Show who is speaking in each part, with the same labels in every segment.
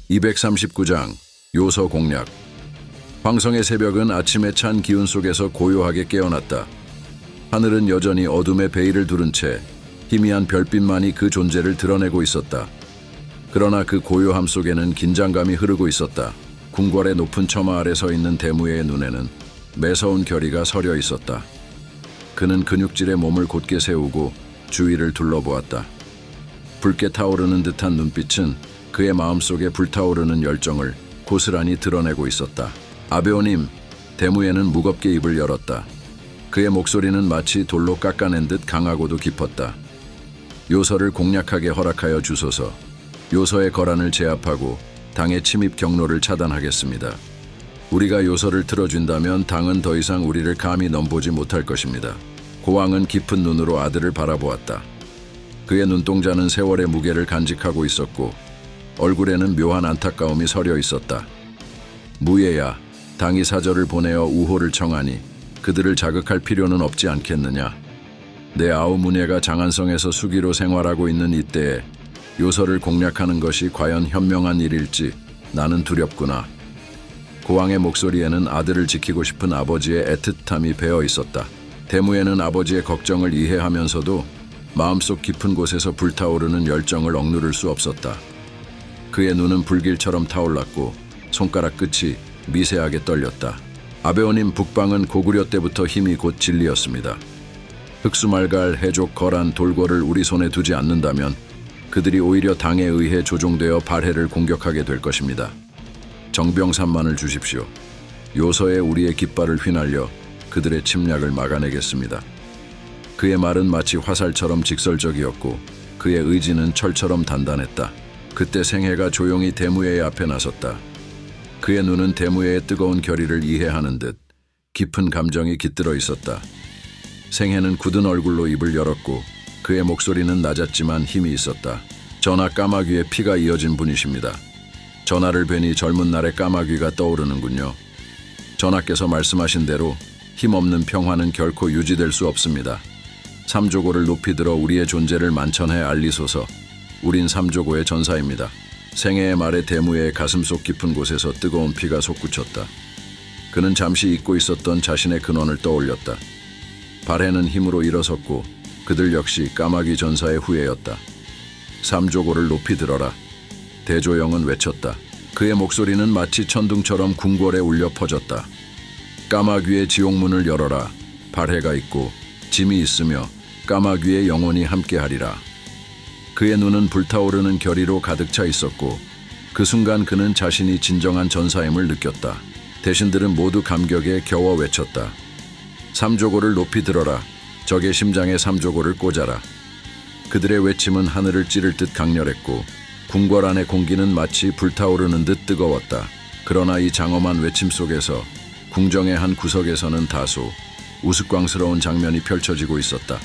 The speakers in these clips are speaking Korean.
Speaker 1: 239장 요서 공략. 황성의 새벽은 아침에 찬 기운 속에서 고요하게 깨어났다. 하늘은 여전히 어둠의 베일을 두른 채 희미한 별빛만이 그 존재를 드러내고 있었다. 그러나 그 고요함 속에는 긴장감이 흐르고 있었다. 궁궐의 높은 처마 아래 서 있는 대무의 눈에는 매서운 결의가 서려 있었다. 그는 근육질의 몸을 곧게 세우고 주위를 둘러보았다. 붉게 타오르는 듯한 눈빛은 그의 마음속에 불타오르는 열정을 고스란히 드러내고 있었다. 아베오님, 대무예는 무겁게 입을 열었다. 그의 목소리는 마치 돌로 깎아낸 듯 강하고도 깊었다. 요서를 공략하게 허락하여 주소서. 요서의 거란을 제압하고 당의 침입 경로를 차단하겠습니다. 우리가 요서를 틀어준다면 당은 더 이상 우리를 감히 넘보지 못할 것입니다. 고왕은 깊은 눈으로 아들을 바라보았다. 그의 눈동자는 세월의 무게를 간직하고 있었고 얼굴에는 묘한 안타까움이 서려 있었다. 무예야, 당이 사절을 보내어 우호를 청하니 그들을 자극할 필요는 없지 않겠느냐. 내 아우 문예가 장안성에서 수기로 생활하고 있는 이때에 요서를 공략하는 것이 과연 현명한 일일지 나는 두렵구나. 고왕의 목소리에는 아들을 지키고 싶은 아버지의 애틋함이 배어 있었다. 대무예는 아버지의 걱정을 이해하면서도 마음속 깊은 곳에서 불타오르는 열정을 억누를 수 없었다. 그의 눈은 불길처럼 타올랐고 손가락 끝이 미세하게 떨렸다. 아베오님, 북방은 고구려 때부터 힘이 곧 진리였습니다. 흑수말갈, 해족, 거란, 돌궐을 우리 손에 두지 않는다면 그들이 오히려 당에 의해 조종되어 발해를 공격하게 될 것입니다. 정병삼만을 주십시오. 요서에 우리의 깃발을 휘날려 그들의 침략을 막아내겠습니다. 그의 말은 마치 화살처럼 직설적이었고 그의 의지는 철처럼 단단했다. 그때 생해가 조용히 대무예의 앞에 나섰다. 그의 눈은 대무예의 뜨거운 결의를 이해하는 듯 깊은 감정이 깃들어 있었다. 생해는 굳은 얼굴로 입을 열었고 그의 목소리는 낮았지만 힘이 있었다. 전하, 까마귀의 피가 이어진 분이십니다. 전하를 뵈니 젊은 날의 까마귀가 떠오르는군요. 전하께서 말씀하신 대로 힘없는 평화는 결코 유지될 수 없습니다. 삼조고를 높이 들어 우리의 존재를 만천해 알리소서. 우린 삼조고의 전사입니다. 생애의 말에 대무의 가슴속 깊은 곳에서 뜨거운 피가 솟구쳤다. 그는 잠시 잊고 있었던 자신의 근원을 떠올렸다. 발해는 힘으로 일어섰고 그들 역시 까마귀 전사의 후예였다. 삼조고를 높이 들어라. 대조영은 외쳤다. 그의 목소리는 마치 천둥처럼 궁궐에 울려 퍼졌다. 까마귀의 지옥문을 열어라. 발해가 있고 짐이 있으며 까마귀의 영혼이 함께하리라. 그의 눈은 불타오르는 결의로 가득 차 있었고 그 순간 그는 자신이 진정한 전사임을 느꼈다. 대신들은 모두 감격에 겨워 외쳤다. 삼조고를 높이 들어라. 적의 심장에 삼조고를 꽂아라. 그들의 외침은 하늘을 찌를 듯 강렬했고 궁궐 안의 공기는 마치 불타오르는 듯 뜨거웠다. 그러나 이 장엄한 외침 속에서 궁정의 한 구석에서는 다소 우스꽝스러운 장면이 펼쳐지고 있었다.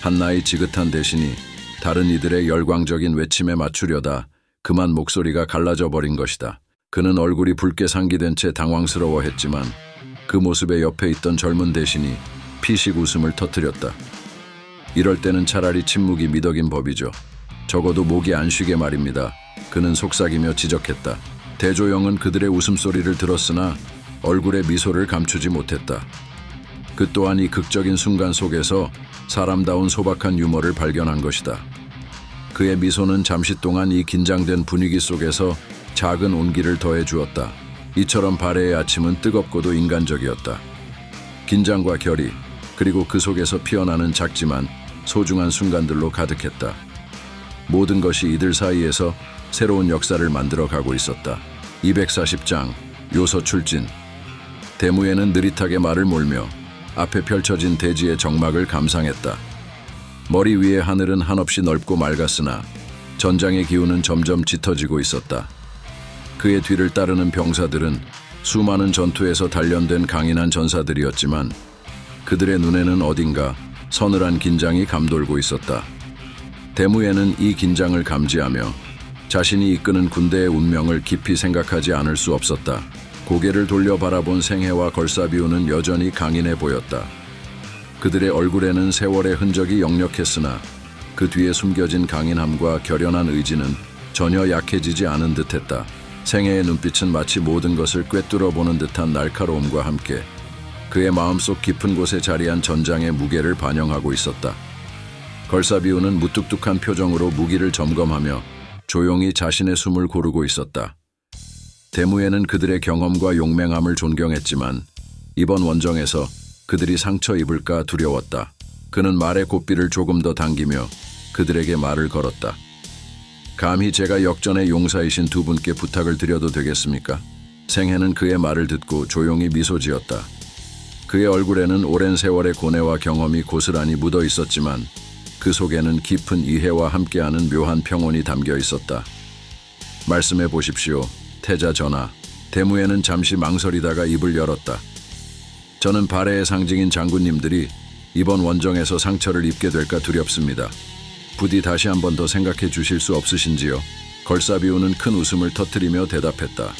Speaker 1: 한나의 지긋한 대신이 다른 이들의 열광적인 외침에 맞추려다 그만 목소리가 갈라져 버린 것이다. 그는 얼굴이 붉게 상기된 채 당황스러워했지만 그 모습에 옆에 있던 젊은 대신이 피식 웃음을 터뜨렸다. 이럴 때는 차라리 침묵이 미덕인 법이죠. 적어도 목이 안 쉬게 말입니다. 그는 속삭이며 지적했다. 대조영은 그들의 웃음소리를 들었으나 얼굴에 미소를 감추지 못했다. 그 또한 이 극적인 순간 속에서 사람다운 소박한 유머를 발견한 것이다. 그의 미소는 잠시 동안 이 긴장된 분위기 속에서 작은 온기를 더해 주었다. 이처럼 발해의 아침은 뜨겁고도 인간적이었다. 긴장과 결의, 그리고 그 속에서 피어나는 작지만 소중한 순간들로 가득했다. 모든 것이 이들 사이에서 새로운 역사를 만들어 가고 있었다. 240장 요서 출진. 대무예는 느릿하게 말을 몰며 앞에 펼쳐진 대지의 정막을 감상했다. 머리 위의 하늘은 한없이 넓고 맑았으나 전장의 기운은 점점 짙어지고 있었다. 그의 뒤를 따르는 병사들은 수많은 전투에서 단련된 강인한 전사들이었지만 그들의 눈에는 어딘가 서늘한 긴장이 감돌고 있었다. 대무예는 이 긴장을 감지하며 자신이 이끄는 군대의 운명을 깊이 생각하지 않을 수 없었다. 고개를 돌려 바라본 생해와 걸사비우는 여전히 강인해 보였다. 그들의 얼굴에는 세월의 흔적이 역력했으나 그 뒤에 숨겨진 강인함과 결연한 의지는 전혀 약해지지 않은 듯했다. 생애의 눈빛은 마치 모든 것을 꿰뚫어 보는 듯한 날카로움과 함께 그의 마음속 깊은 곳에 자리한 전장의 무게를 반영하고 있었다. 걸사비우는 무뚝뚝한 표정으로 무기를 점검하며 조용히 자신의 숨을 고르고 있었다. 대무에는 그들의 경험과 용맹함을 존경했지만 이번 원정에서 그들이 상처 입을까 두려웠다. 그는 말의 고삐를 조금 더 당기며 그들에게 말을 걸었다. 감히 제가 역전의 용사이신 두 분께 부탁을 드려도 되겠습니까? 생해는 그의 말을 듣고 조용히 미소 지었다. 그의 얼굴에는 오랜 세월의 고뇌와 경험이 고스란히 묻어 있었지만 그 속에는 깊은 이해와 함께하는 묘한 평온이 담겨 있었다. 말씀해 보십시오, 태자 전하. 대무에는 잠시 망설이다가 입을 열었다. 저는 발해의 상징인 장군님들이 이번 원정에서 상처를 입게 될까 두렵습니다. 부디 다시 한 번 더 생각해 주실 수 없으신지요? 걸사비우는 큰 웃음을 터뜨리며 대답했다.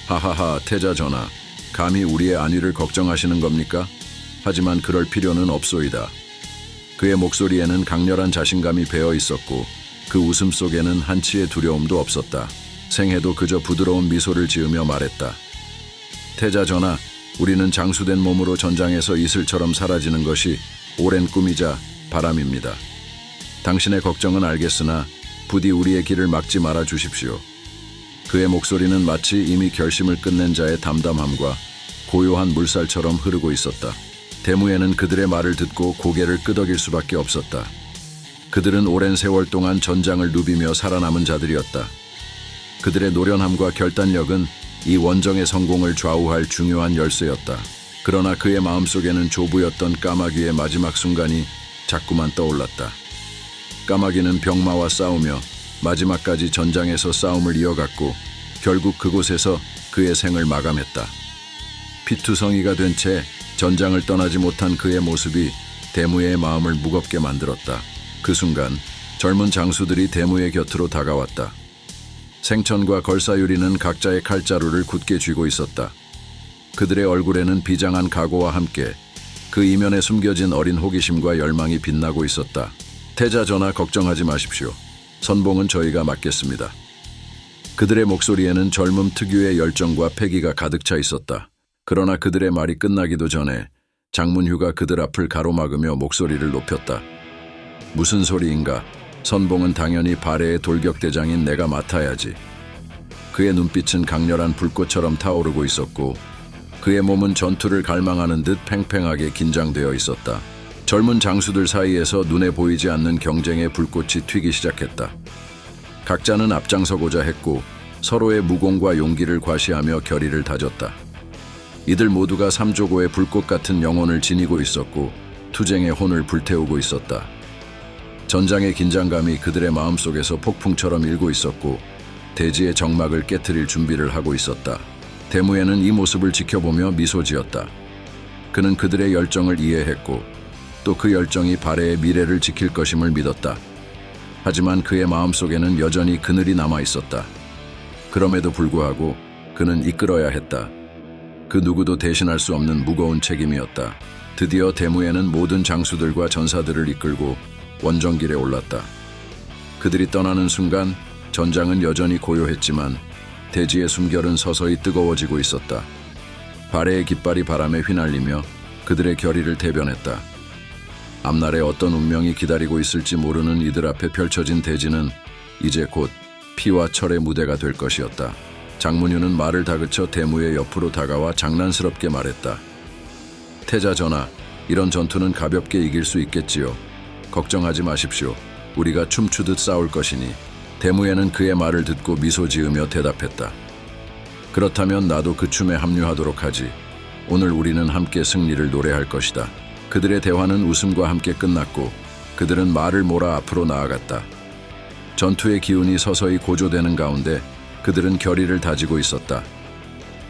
Speaker 1: 하하하, 태자 전하. 감히 우리의 안위를 걱정하시는 겁니까? 하지만 그럴 필요는 없소이다. 그의 목소리에는 강렬한 자신감이 배어 있었고 그 웃음 속에는 한치의 두려움도 없었다. 생해도 그저 부드러운 미소를 지으며 말했다. 태자 전하, 우리는 장수된 몸으로 전장에서 이슬처럼 사라지는 것이 오랜 꿈이자 바람입니다. 당신의 걱정은 알겠으나 부디 우리의 길을 막지 말아 주십시오. 그의 목소리는 마치 이미 결심을 끝낸 자의 담담함과 고요한 물살처럼 흐르고 있었다. 대무에는 그들의 말을 듣고 고개를 끄덕일 수밖에 없었다. 그들은 오랜 세월 동안 전장을 누비며 살아남은 자들이었다. 그들의 노련함과 결단력은 이 원정의 성공을 좌우할 중요한 열쇠였다. 그러나 그의 마음속에는 조부였던 까마귀의 마지막 순간이 자꾸만 떠올랐다. 까마귀는 병마와 싸우며 마지막까지 전장에서 싸움을 이어갔고 결국 그곳에서 그의 생을 마감했다. 피투성이가 된 채 전장을 떠나지 못한 그의 모습이 대무의 마음을 무겁게 만들었다. 그 순간 젊은 장수들이 대무의 곁으로 다가왔다. 생천과 걸사유리는 각자의 칼자루를 굳게 쥐고 있었다. 그들의 얼굴에는 비장한 각오와 함께 그 이면에 숨겨진 어린 호기심과 열망이 빛나고 있었다. 태자 전하, 걱정하지 마십시오. 선봉은 저희가 맡겠습니다. 그들의 목소리에는 젊음 특유의 열정과 패기가 가득 차 있었다. 그러나 그들의 말이 끝나기도 전에 장문휴가 그들 앞을 가로막으며 목소리를 높였다. 무슨 소리인가? 선봉은 당연히 발해의 돌격대장인 내가 맡아야지. 그의 눈빛은 강렬한 불꽃처럼 타오르고 있었고 그의 몸은 전투를 갈망하는 듯 팽팽하게 긴장되어 있었다. 젊은 장수들 사이에서 눈에 보이지 않는 경쟁의 불꽃이 튀기 시작했다. 각자는 앞장서고자 했고 서로의 무공과 용기를 과시하며 결의를 다졌다. 이들 모두가 삼조고의 불꽃 같은 영혼을 지니고 있었고 투쟁의 혼을 불태우고 있었다. 전장의 긴장감이 그들의 마음속에서 폭풍처럼 일고 있었고 대지의 정막을 깨트릴 준비를 하고 있었다. 대무에는 이 모습을 지켜보며 미소 지었다. 그는 그들의 열정을 이해했고 또 그 열정이 발해의 미래를 지킬 것임을 믿었다. 하지만 그의 마음속에는 여전히 그늘이 남아 있었다. 그럼에도 불구하고 그는 이끌어야 했다. 그 누구도 대신할 수 없는 무거운 책임이었다. 드디어 대무에는 모든 장수들과 전사들을 이끌고 원정길에 올랐다. 그들이 떠나는 순간 전장은 여전히 고요했지만 대지의 숨결은 서서히 뜨거워지고 있었다. 발해의 깃발이 바람에 휘날리며 그들의 결의를 대변했다. 앞날에 어떤 운명이 기다리고 있을지 모르는 이들 앞에 펼쳐진 대지는 이제 곧 피와 철의 무대가 될 것이었다. 장문휴는 말을 다그쳐 대무의 옆으로 다가와 장난스럽게 말했다. 태자 전하, 이런 전투는 가볍게 이길 수 있겠지요. 걱정하지 마십시오. 우리가 춤추듯 싸울 것이니. 대무에는 그의 말을 듣고 미소 지으며 대답했다. 그렇다면 나도 그 춤에 합류하도록 하지. 오늘 우리는 함께 승리를 노래할 것이다. 그들의 대화는 웃음과 함께 끝났고 그들은 말을 몰아 앞으로 나아갔다. 전투의 기운이 서서히 고조되는 가운데 그들은 결의를 다지고 있었다.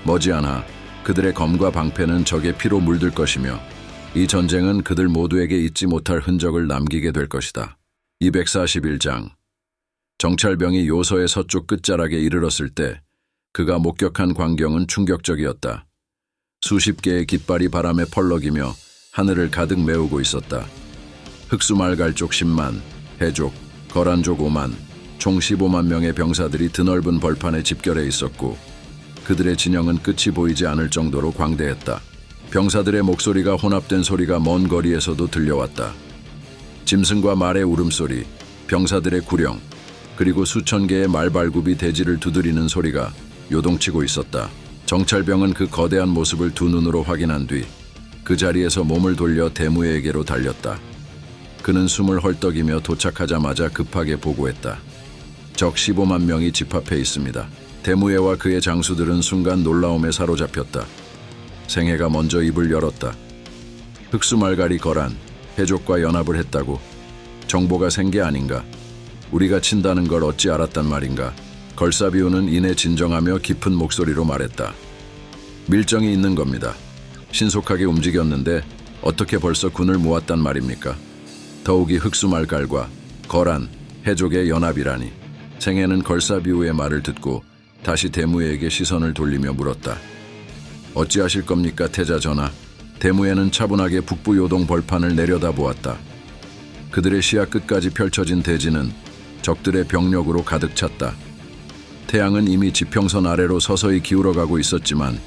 Speaker 1: 머지않아 그들의 검과 방패는 적의 피로 물들 것이며 이 전쟁은 그들 모두에게 잊지 못할 흔적을 남기게 될 것이다. 241장. 정찰병이 요서의 서쪽 끝자락에 이르렀을 때 그가 목격한 광경은 충격적이었다. 수십 개의 깃발이 바람에 펄럭이며 하늘을 가득 메우고 있었다. 흑수말갈족 10만, 해족, 거란족 5만, 총 15만 명의 병사들이 드넓은 벌판에 집결해 있었고 그들의 진영은 끝이 보이지 않을 정도로 광대했다. 병사들의 목소리가 혼합된 소리가 먼 거리에서도 들려왔다. 짐승과 말의 울음소리, 병사들의 구령, 그리고 수천 개의 말발굽이 대지를 두드리는 소리가 요동치고 있었다. 정찰병은 그 거대한 모습을 두 눈으로 확인한 뒤 그 자리에서 몸을 돌려 대무에게로 달렸다. 그는 숨을 헐떡이며 도착하자마자 급하게 보고했다. 적 15만 명이 집합해 있습니다. 대무예와 그의 장수들은 순간 놀라움에 사로잡혔다. 생해가 먼저 입을 열었다. 흑수말갈이 거란, 해족과 연합을 했다고? 정보가 센 게 아닌가? 우리가 친다는 걸 어찌 알았단 말인가? 걸사비우는 이내 진정하며 깊은 목소리로 말했다. 밀정이 있는 겁니다. 신속하게 움직였는데 어떻게 벌써 군을 모았단 말입니까? 더욱이 흑수말갈과 거란, 해족의 연합이라니. 생해는 걸사비우의 말을 듣고 다시 대무에게 시선을 돌리며 물었다. 어찌하실 겁니까, 태자 전하? 대무에는 차분하게 북부 요동 벌판을 내려다보았다. 그들의 시야 끝까지 펼쳐진 대지는 적들의 병력으로 가득 찼다. 태양은 이미 지평선 아래로 서서히 기울어가고 있었지만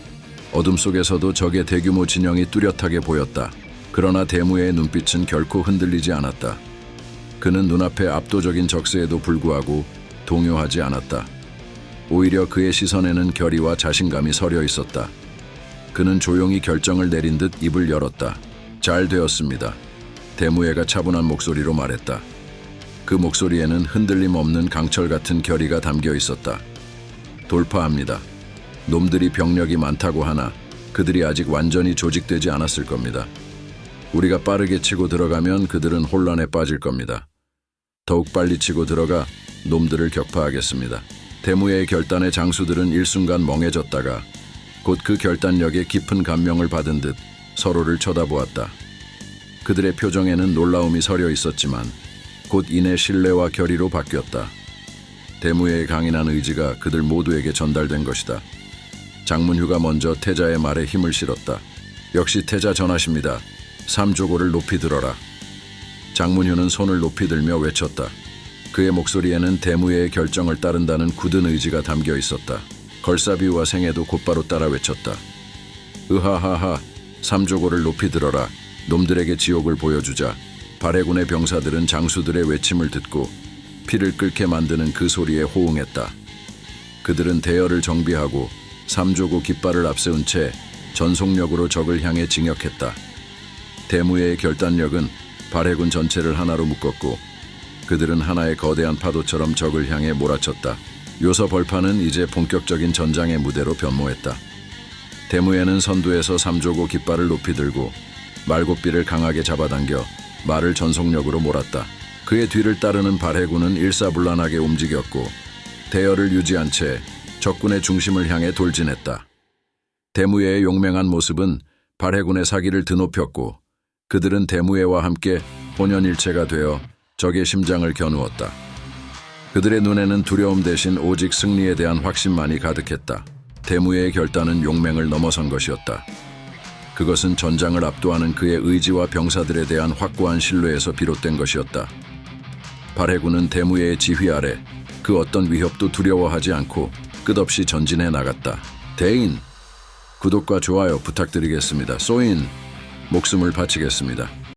Speaker 1: 어둠 속에서도 적의 대규모 진영이 뚜렷하게 보였다. 그러나 대무의 눈빛은 결코 흔들리지 않았다. 그는 눈앞의 압도적인 적세에도 불구하고 동요하지 않았다. 오히려 그의 시선에는 결의와 자신감이 서려 있었다. 그는 조용히 결정을 내린 듯 입을 열었다. 잘 되었습니다. 대무예가 차분한 목소리로 말했다. 그 목소리에는 흔들림 없는 강철 같은 결의가 담겨 있었다. 돌파합니다. 놈들이 병력이 많다고 하나 그들이 아직 완전히 조직되지 않았을 겁니다. 우리가 빠르게 치고 들어가면 그들은 혼란에 빠질 겁니다. 더욱 빨리 치고 들어가 놈들을 격파하겠습니다. 대무예의 결단에 장수들은 일순간 멍해졌다가 곧 그 결단력에 깊은 감명을 받은 듯 서로를 쳐다보았다. 그들의 표정에는 놀라움이 서려 있었지만 곧 이내 신뢰와 결의로 바뀌었다. 대무예의 강인한 의지가 그들 모두에게 전달된 것이다. 장문휴가 먼저 태자의 말에 힘을 실었다. 역시 태자 전하십니다. 삼조고를 높이 들어라. 장문휴는 손을 높이 들며 외쳤다. 그의 목소리에는 대무예의 결정을 따른다는 굳은 의지가 담겨 있었다. 걸사비우와 생해도 곧바로 따라 외쳤다. 으하하하, 삼조고를 높이 들어라. 놈들에게 지옥을 보여주자. 발해군의 병사들은 장수들의 외침을 듣고 피를 끓게 만드는 그 소리에 호응했다. 그들은 대열을 정비하고 삼조고 깃발을 앞세운 채 전속력으로 적을 향해 진격했다. 대무예의 결단력은 발해군 전체를 하나로 묶었고 그들은 하나의 거대한 파도처럼 적을 향해 몰아쳤다. 요서 벌판은 이제 본격적인 전장의 무대로 변모했다. 대무예는 선두에서 삼조고 깃발을 높이 들고 말곶비를 강하게 잡아당겨 말을 전속력으로 몰았다. 그의 뒤를 따르는 발해군은 일사불란하게 움직였고 대열을 유지한 채 적군의 중심을 향해 돌진했다. 대무예의 용맹한 모습은 발해군의 사기를 드높였고 그들은 대무예와 함께 혼연일체가 되어 적의 심장을 겨누었다. 그들의 눈에는 두려움 대신 오직 승리에 대한 확신만이 가득했다. 대무예의 결단은 용맹을 넘어선 것이었다. 그것은 전장을 압도하는 그의 의지와 병사들에 대한 확고한 신뢰에서 비롯된 것이었다. 발해군은 대무예의 지휘 아래 그 어떤 위협도 두려워하지 않고 끝없이 전진해 나갔다. 대인, 구독과 좋아요 부탁드리겠습니다. 소인, 목숨을 바치겠습니다.